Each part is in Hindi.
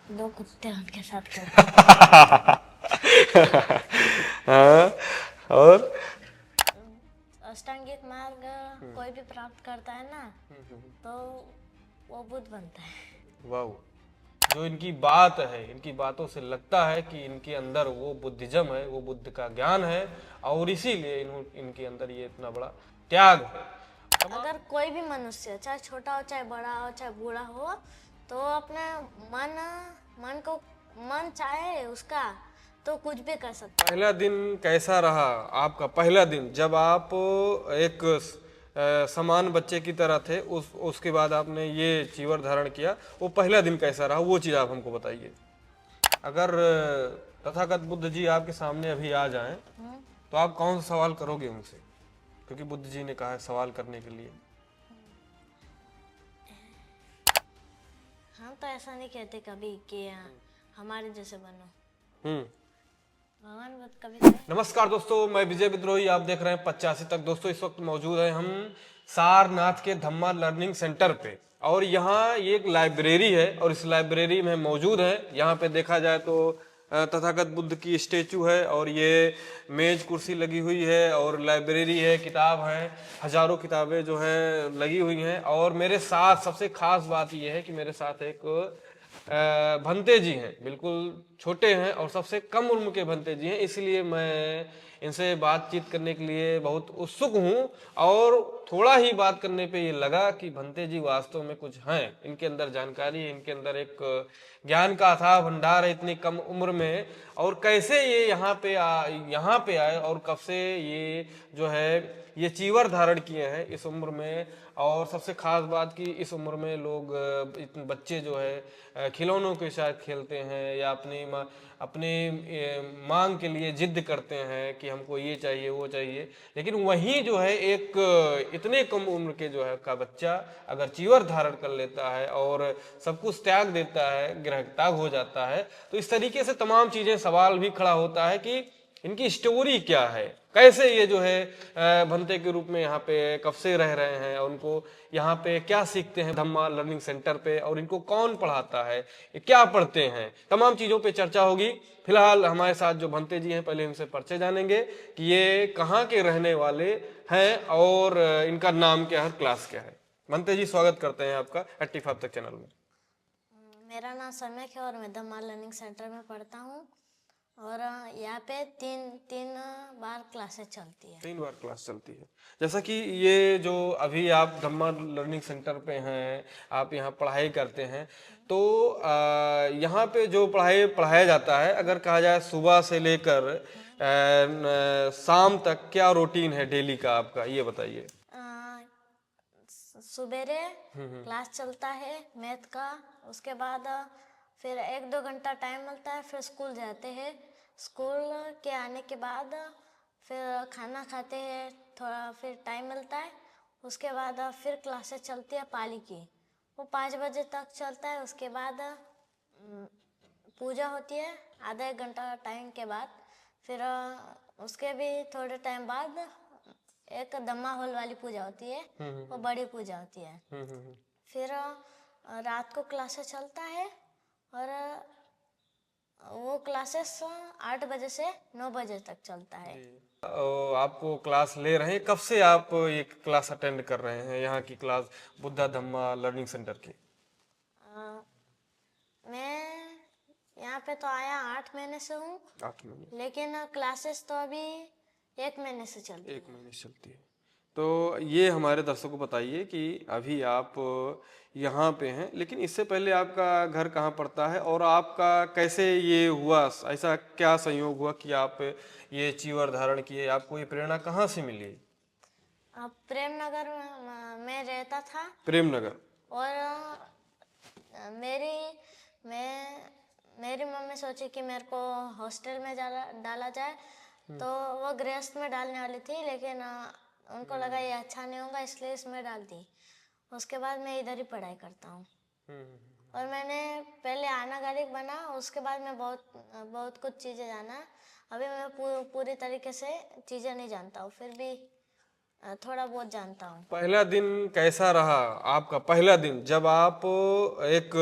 दो कुत्ते उनके साथ करते हाँ। और अष्टांगिक मार्ग कोई भी प्राप्त करता है ना तो वो बुद्ध बनता है। वाह, जो इनकी बात है, इनकी बातों से लगता है कि इनके अंदर वो बुद्धिज्म है, वो बुद्ध का ज्ञान है, और इसीलिए इनके अंदर ये इतना बड़ा त्याग है। अगर कोई भी मनुष्य चाहे छोटा हो चाहे बड़ा हो चाहे बूढ़ा हो तो अपने मन मन को मन चाहे उसका तो कुछ भी कर सकता है। पहला दिन कैसा रहा आपका? पहला दिन जब आप एक समान बच्चे की तरह थे, उसके बाद आपने ये चीवर धारण किया, वो पहला दिन कैसा रहा, वो चीज़ आप हमको बताइए। अगर तथागत बुद्ध जी आपके सामने अभी आ जाएं तो आप कौन सा सवाल करोगे उनसे? क्योंकि बुद्ध जी ने कहा है सवाल करने के लिए। हम तो ऐसा नहीं कहते कभी कि हमारे जैसे बनो। हम्म। भगवान बुद्ध कभी कहे। नमस्कार दोस्तों, मैं विजय विद्रोही, आप देख रहे हैं 85 तक। दोस्तों, इस वक्त मौजूद हैं हम सारनाथ के धम्मा लर्निंग सेंटर पे, और यहाँ ये एक लाइब्रेरी है और इस लाइब्रेरी में मौजूद है। यहाँ पे देखा जाए तो तथागत बुद्ध की स्टेचू है, और ये मेज कुर्सी लगी हुई है, और लाइब्रेरी है, किताब है, हजारों किताबें जो है लगी हुई हैं। और मेरे साथ सबसे खास बात यह है कि मेरे साथ एक भंते जी हैं, बिल्कुल छोटे हैं और सबसे कम उम्र के भंते जी हैं, इसलिए मैं इनसे बातचीत करने के लिए बहुत उत्सुक हूं। और थोड़ा ही बात करने पे ये लगा कि भंते जी वास्तव में कुछ हैं, इनके अंदर जानकारी है, इनके अंदर एक ज्ञान का अथाह भंडार है इतनी कम उम्र में। और कैसे ये यहाँ पे आए और कब से ये जो है ये चीवर धारण किए हैं इस उम्र में। और सबसे खास बात कि इस उम्र में लोग बच्चे जो है खिलौनों के साथ खेलते हैं, या अपनी मांग के लिए जिद करते हैं कि हमको ये चाहिए वो चाहिए। लेकिन वहीं जो है एक इतने कम उम्र के जो है का बच्चा अगर चीवर धारण कर लेता है और सब कुछ त्याग देता है, गृहत्याग हो जाता है, तो इस तरीके से तमाम चीजें सवाल भी खड़ा होता है कि इनकी स्टोरी क्या है, कैसे ये जो है भंते के रूप में यहाँ पे कब से रह रहे हैं, और उनको यहाँ पे क्या सीखते हैं धम्मा लर्निंग सेंटर पे, और इनको कौन पढ़ाता है, ये क्या पढ़ते हैं, तमाम चीज़ों पे चर्चा होगी। फिलहाल हमारे साथ जो भंते जी हैं, पहले इनसे परिचय जानेंगे कि ये कहाँ के रहने वाले हैं और इनका नाम क्या है, क्लास क्या है। भंते जी, स्वागत करते हैं आपका 85 तक चैनल में। मेरा नाम सम्यक है और मैं धम्मा लर्निंग सेंटर में पढ़ता हूँ और यहाँ पे तीन तीन बार क्लासेस चलती है। 3 बार क्लास चलती है। जैसा कि ये जो अभी आप धम्मा लर्निंग सेंटर पे हैं, आप यहाँ पढ़ाई करते हैं, तो यहाँ पे जो पढ़ाया जाता है, अगर कहा जाए सुबह से लेकर शाम तक क्या रूटीन है डेली का आपका, ये बताइए। सुबेरे क्लास चलता है मैथ का, उसके बाद फिर 1-2 घंटा टाइम मिलता है, फिर स्कूल जाते हैं। स्कूल के आने के बाद फिर खाना खाते हैं, थोड़ा फिर टाइम मिलता है। उसके बाद फिर क्लासेस चलती है पाली की, वो 5 बजे तक चलता है। उसके बाद पूजा होती है आधा 1 घंटा टाइम के बाद। फिर उसके भी थोड़े टाइम बाद एक दम्मा हॉल वाली पूजा होती है, वो बड़ी पूजा होती है। फिर रात को क्लासेस चलता है और वो क्लासेस 8 बजे से 9 बजे तक चलता है। आपको क्लास ले रहे हैं, कब से आप ये क्लास अटेंड कर रहे हैं, यहाँ की क्लास बुद्धा धम्मा लर्निंग सेंटर की? मैं यहाँ पे तो आया 8 महीने से हूँ, 8 महीने। लेकिन क्लासेस तो अभी 1 महीने से चलती है। 1 महीने से चलती है। तो ये हमारे दर्शकों को बताइए कि अभी आप यहाँ पे हैं, लेकिन इससे पहले आपका घर कहाँ पड़ता है, और आपका कैसे ये हुआ, ऐसा क्या संयोग हुआ कि आप ये चीवर धारण किए, आपको ये प्रेरणा कहाँ से मिली? प्रेमनगर में रहता था प्रेमनगर। और मेरी मैं मेरी मम्मी सोची कि मेरे को हॉस्टल में डाला जाए, तो वो गृहस्थ में डालने वाली थी, लेकिन उनको लगा ये अच्छा नहीं होगा, इसलिए इसमें डाल दी। उसके बाद मैं इधर ही पढ़ाई करता हूँ और मैंने पहले आनागारिक बना, उसके बाद मैं बहुत बहुत कुछ चीज़ें जाना। अभी मैं पूरी तरीके से चीज़ें नहीं जानता हूँ, फिर भी थोड़ा बहुत जानता हूँ। पहला दिन कैसा रहा आपका? पहला दिन जब आप एक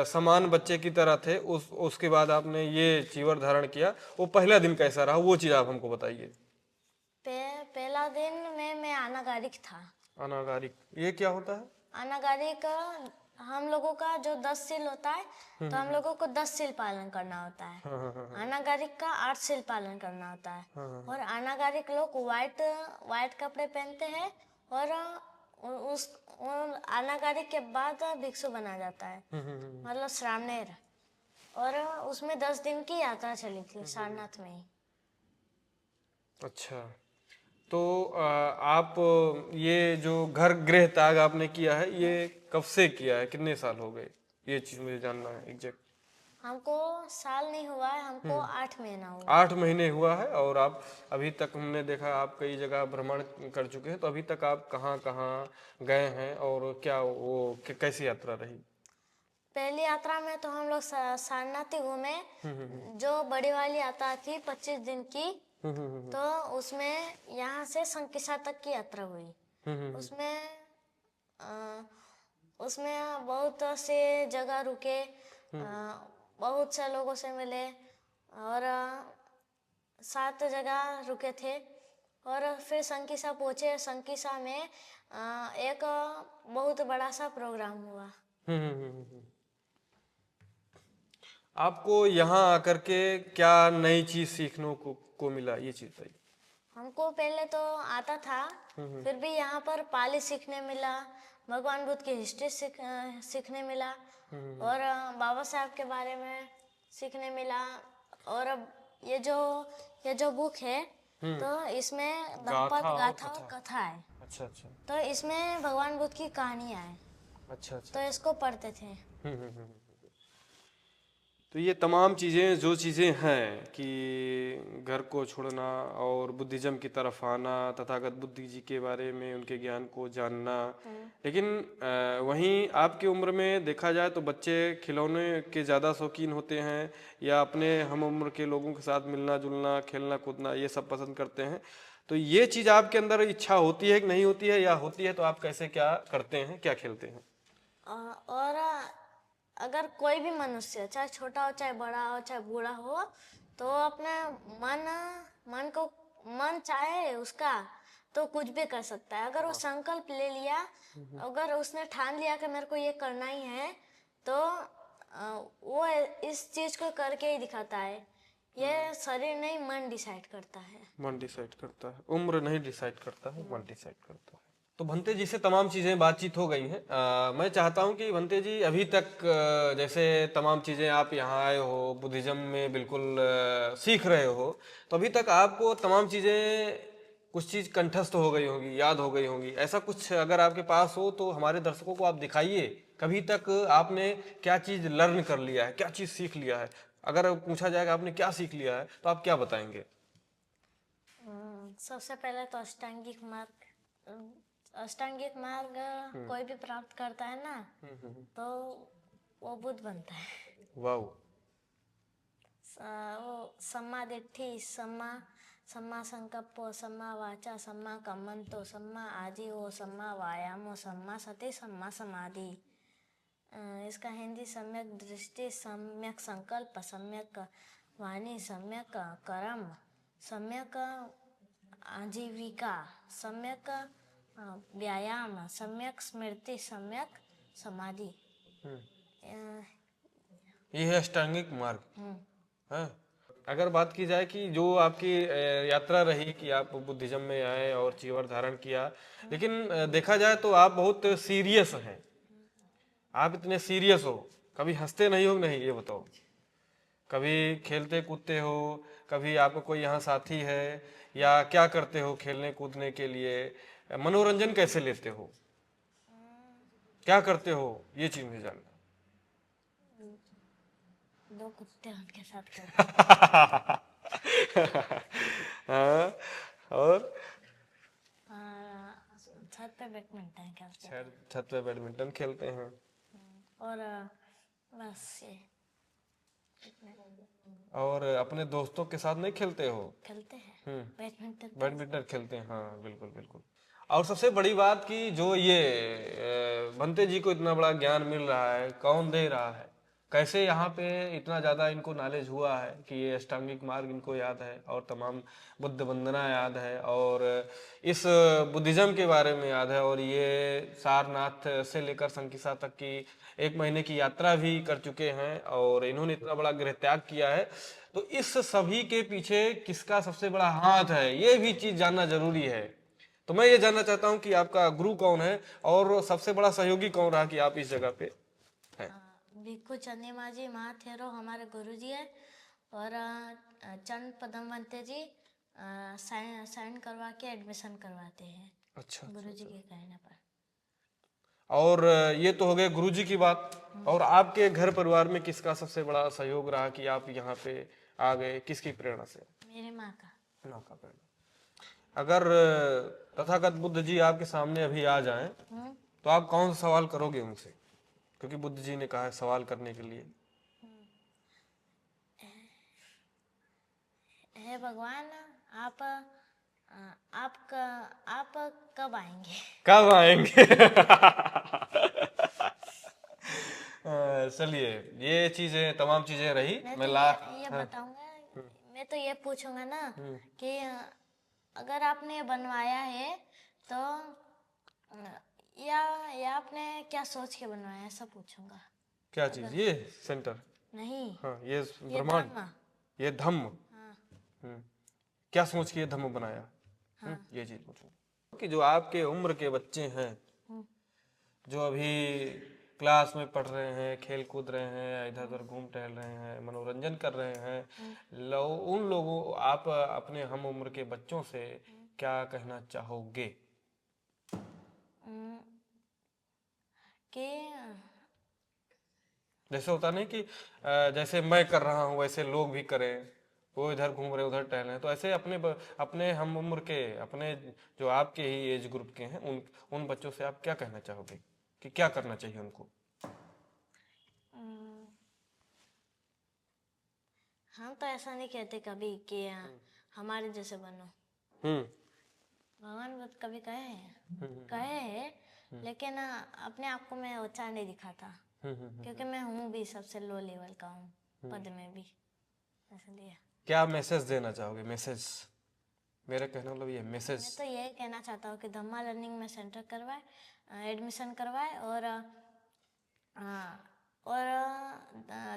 समान बच्चे की तरह थे, उसके बाद आपने ये चीवर धारण किया, वो पहला दिन कैसा रहा वो चीज़ आप हमको बताइए। पहला दिन में मैं अनागारिक था। अनागारिक, ये क्या होता है? अनागारिक हम लोगों का जो 10 सील होता है, तो हम लोगों को 10 सील पालन करना होता है। हाँ हाँ हाँ अनागारिक का 8 सील पालन करना होता है। हाँ। और अनागारिक लोग वाइट कपड़े पहनते हैं, और उस अनागारिक के बाद भिक्षु बना जाता है, मतलब श्रामणेर। और उसमें 10 दिन की यात्रा चली थी सारनाथ में ही। अच्छा, तो आप ये जो घर गृह त्याग आपने किया है, ये कब से किया है, कितने साल हो गए? ये चीज मुझे जानना है एग्जैक्ट। हमको साल नहीं हुआ है, हमको 8 महीना हुआ। 8 महीने हुआ है, और आप अभी तक, हमने देखा आप कई जगह भ्रमण कर चुके हैं, तो अभी तक आप कहाँ कहाँ गए हैं और क्या वो कैसी यात्रा रही? पहली यात्रा में तो हम लोग सारनाथ ही घूमे। जो बड़ी वाली यात्रा थी 25 दिन की, तो उसमें यहाँ से संकिसा तक की यात्रा हुई। उसमें बहुत से जगह रुके, बहुत से लोगों से मिले, और 7 जगह रुके थे। और फिर संकिसा पहुंचे। संकिसा में एक बहुत बड़ा सा प्रोग्राम हुआ। आपको यहाँ आकर के क्या नई चीज सीखने को मिला, ये चीज बताइए। हमको पहले तो आता था, फिर भी यहाँ पर पाली सीखने मिला, भगवान बुद्ध की हिस्ट्री सीखने मिला, और बाबा साहब के बारे में सीखने मिला। और अब ये जो बुक है, तो इसमें दंपत गाथा और कथा है। अच्छा अच्छा। तो इसमें भगवान बुद्ध की कहानियां हैं, अच्छा अच्छा। तो इसको पढ़ते थे। तो ये तमाम चीज़ें, जो चीज़ें हैं कि घर को छोड़ना और बुद्धिज्म की तरफ आना, तथागत बुद्ध जी के बारे में उनके ज्ञान को जानना, लेकिन वहीं आपकी उम्र में देखा जाए तो बच्चे खिलौने के ज़्यादा शौकीन होते हैं, या अपने हम उम्र के लोगों के साथ मिलना जुलना, खेलना कूदना, ये सब पसंद करते हैं। तो ये चीज़ आपके अंदर इच्छा होती है कि नहीं होती है, या होती है तो आप कैसे क्या करते हैं, क्या खेलते हैं? और अगर कोई भी मनुष्य, चाहे छोटा हो, चाहे बड़ा हो, चाहे बूढ़ा हो, तो अपने मन चाहे उसका, तो कुछ भी कर सकता है। अगर वो संकल्प ले लिया, अगर उसने ठान लिया कि मेरे को ये करना ही है, तो वो इस चीज को करके ही दिखाता है। ये शरीर नहीं, मन डिसाइड करता है। मन डिसाइड करता है, उम्र नहीं डिसाइड करता है, मन डिसाइड करता है। तो भंते जी से तमाम चीज़ें बातचीत हो गई हैं। मैं चाहता हूं कि भंते जी अभी तक जैसे तमाम चीज़ें आप यहाँ आए हो, बुद्धिज्म में बिल्कुल सीख रहे हो, तो अभी तक आपको तमाम चीज़ें कुछ चीज़ कंठस्थ हो गई होगी, याद हो गई होंगी। ऐसा कुछ अगर आपके पास हो तो हमारे दर्शकों को आप दिखाइए, कभी तक आपने क्या चीज़ लर्न कर लिया है, क्या चीज़ सीख लिया है। अगर पूछा जाएगा आपने क्या सीख लिया है, तो आप क्या बताएंगे? सबसे पहले तो अष्टांगिक मार्ग कोई भी प्राप्त करता है ना, तो वो बुद्ध बनता है। वाह। वो सम्मा दिट्ठी, सम्मा संकप्पो, सम्मा वाचा, सम्मा कम्मंतो, सम्मा आजीवो, सम्मा वायामो, सम्मा सति, सम्मा समाधि। इसका हिंदी: सम्यक दृष्टि, सम्यक संकल्प, सम्यक वाणी, सम्यक कर्म, सम्यक आजीविका, सम्यक व्यायाम, सम्यक स्मृति, सम्यक समाधि। ये है अष्टांगिक मार्ग है। अगर बात की जाए कि जो आपकी यात्रा रही कि आप बुद्धिज्म में आए और चीवर धारण किया, लेकिन देखा जाए तो आप बहुत सीरियस हैं। आप इतने सीरियस हो, कभी हंसते नहीं हो? नहीं, ये बताओ। कभी खेलते कूदते हो? कभी आपको कोई यहाँ साथी है, या क्या करते हो खेलने कूदने के लिए? मनोरंजन कैसे लेते हो, क्या करते हो, ये चीज मुझे जानना। 2 कुत्ते उनके साथ खेलते हाँ, और छत पे बैडमिंटन खेलते हैं। छत पे बैडमिंटन खेलते हैं। और बस ये और अपने दोस्तों के साथ नहीं खेलते हो? खेलते हैं बैडमिंटन। बैडमिंटन खेलते हैं, हाँ बिल्कुल बिल्कुल। और सबसे बड़ी बात कि जो ये भंते जी को इतना बड़ा ज्ञान मिल रहा है, कौन दे रहा है, कैसे यहाँ पे इतना ज़्यादा इनको नॉलेज हुआ है कि ये अष्टांगिक मार्ग इनको याद है और तमाम बुद्ध वंदना याद है और इस बुद्धिज़्म के बारे में याद है और ये सारनाथ से लेकर संकिसा तक की 1 महीने की यात्रा भी कर चुके हैं और इन्होंने इतना बड़ा गृह त्याग किया है। तो इस सभी के पीछे किसका सबसे बड़ा हाथ है, ये भी चीज़ जानना जरूरी है। तो मैं ये जानना चाहता हूँ कि आपका गुरु कौन है और सबसे बड़ा सहयोगी कौन रहा कि आप इस जगह पे हैं। भिक्खु चंदीमा जी महाथेरो हमारे गुरु जी है और चंद पदमवंते जी साइन करवा के एडमिशन करवाते हैं अच्छा, गुरु जी के कहने पर। और ये तो हो गए गुरु जी की बात। और आपके घर परिवार में किसका सबसे बड़ा सहयोग रहा कि आप यहाँ पे आ गए, किसकी प्रेरणा से? मेरी माँ का। माँ का प्रेरणा। अगर तथागत बुद्ध जी आपके सामने अभी आ जाएं तो आप कौन सा सवाल करोगे उनसे, क्योंकि बुद्ध जी ने कहा है सवाल करने के लिए। हे भगवान, आप कब आएंगे? कब आएंगे? चलिए, ये चीजें तमाम चीजें रही। मैं ये बताऊंगा, मैं तो ये पूछूंगा ना कि अगर आपने ये बनवाया है तो या आपने क्या सोच के बनवाया, ऐसा पूछूंगा। क्या चीज? ये सेंटर नहीं, हाँ, ये ब्रह्मांड, ये धम्म। क्या सोच के ये धम्म बनाया? ये चीज पूछूंगा कि जो आपके उम्र के बच्चे हैं जो अभी क्लास में पढ़ रहे हैं, खेल कूद रहे हैं, इधर उधर घूम टहल रहे हैं, मनोरंजन कर रहे हैं, उन लोगों, आप अपने हम उम्र के बच्चों से क्या कहना चाहोगे? कि जैसे होता नहीं कि जैसे मैं कर रहा हूँ वैसे लोग भी करें, वो इधर घूम रहे उधर टहल रहे, तो ऐसे अपने हम उम्र के, अपने जो आपके ही एज ग्रुप के हैं उन बच्चों से आप क्या कहना चाहोगे कि क्या करना चाहिए उनको? हम तो ऐसा नहीं कहते कभी कि हमारे जैसे बनो। भगवान बुद्ध कभी कहे हैं लेकिन अपने आप को मैं ऊंचा नहीं दिखाता क्योंकि मैं हूँ भी सबसे लो लेवल का हूँ पद में भी, इसलिए। क्या मैसेज देना चाहोगे? मैसेज, मेरा कहना मतलब ये मैसेज। मैं तो यही कहना चाहता हूँ कि धम्मा लर्निंग में सेंटर करवाए, एडमिशन करवाए और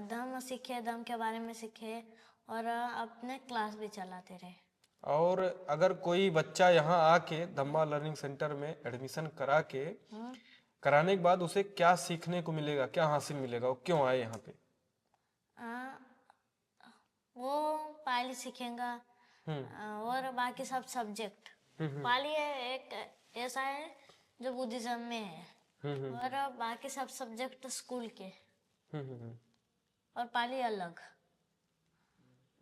धम्म सीखे, धम्म के बारे में सीखे और अपने क्लास भी चलाते रहे। और अगर कोई बच्चा यहाँ आके धम्मा लर्निंग सेंटर में एडमिशन कराने के बाद उसे क्या सीखने को मिलेगा, क्या हासिल मिलेगा, वो क्यों आए यहाँ पे? वो पाली सीखेगा और बाकी सब सब्जेक्ट। पाली एक ऐसा है जो बुद्धिज्म में है और बाकी सब सब्जेक्ट स्कूल के और पाली अलग,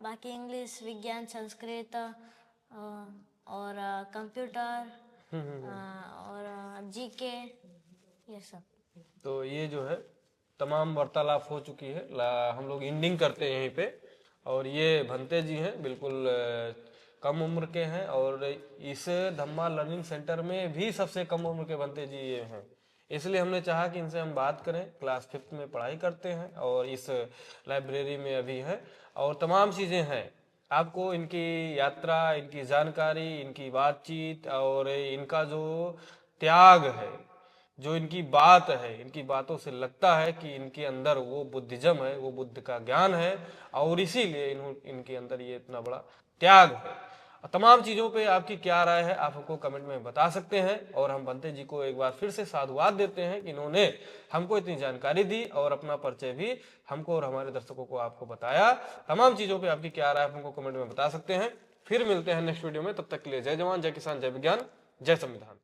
बाकी इंग्लिश, विज्ञान, संस्कृत और कंप्यूटर और जीके, ये सब। तो ये जो है तमाम वार्तालाप हो चुकी है, हम लोग एंडिंग करते हैं यहीं पे। और ये भंते जी हैं, बिल्कुल कम उम्र के हैं और इस धम्मा लर्निंग सेंटर में भी सबसे कम उम्र के भंते जी ये हैं, इसलिए हमने चाहा कि इनसे हम बात करें। क्लास 5th में पढ़ाई करते हैं और इस लाइब्रेरी में अभी है और तमाम चीज़ें हैं। आपको इनकी यात्रा, इनकी जानकारी, इनकी बातचीत और इनका जो त्याग है, जो इनकी बात है, इनकी बातों से लगता है कि इनके अंदर वो बुद्धिज्म है, वो बुद्ध का ज्ञान है और इसीलिए इनके अंदर ये इतना बड़ा त्याग है। तमाम चीज़ों पे आपकी क्या राय है आप हमको कमेंट में बता सकते हैं। और हम भंते जी को एक बार फिर से साधुवाद देते हैं कि इन्होंने हमको इतनी जानकारी दी और अपना परिचय भी हमको और हमारे दर्शकों को आपको बताया। तमाम चीज़ों पे आपकी क्या राय है हमको कमेंट में बता सकते हैं। फिर मिलते हैं नेक्स्ट वीडियो में, तब तक के लिए जय जवान, जय किसान, जय विज्ञान, जय संविधान।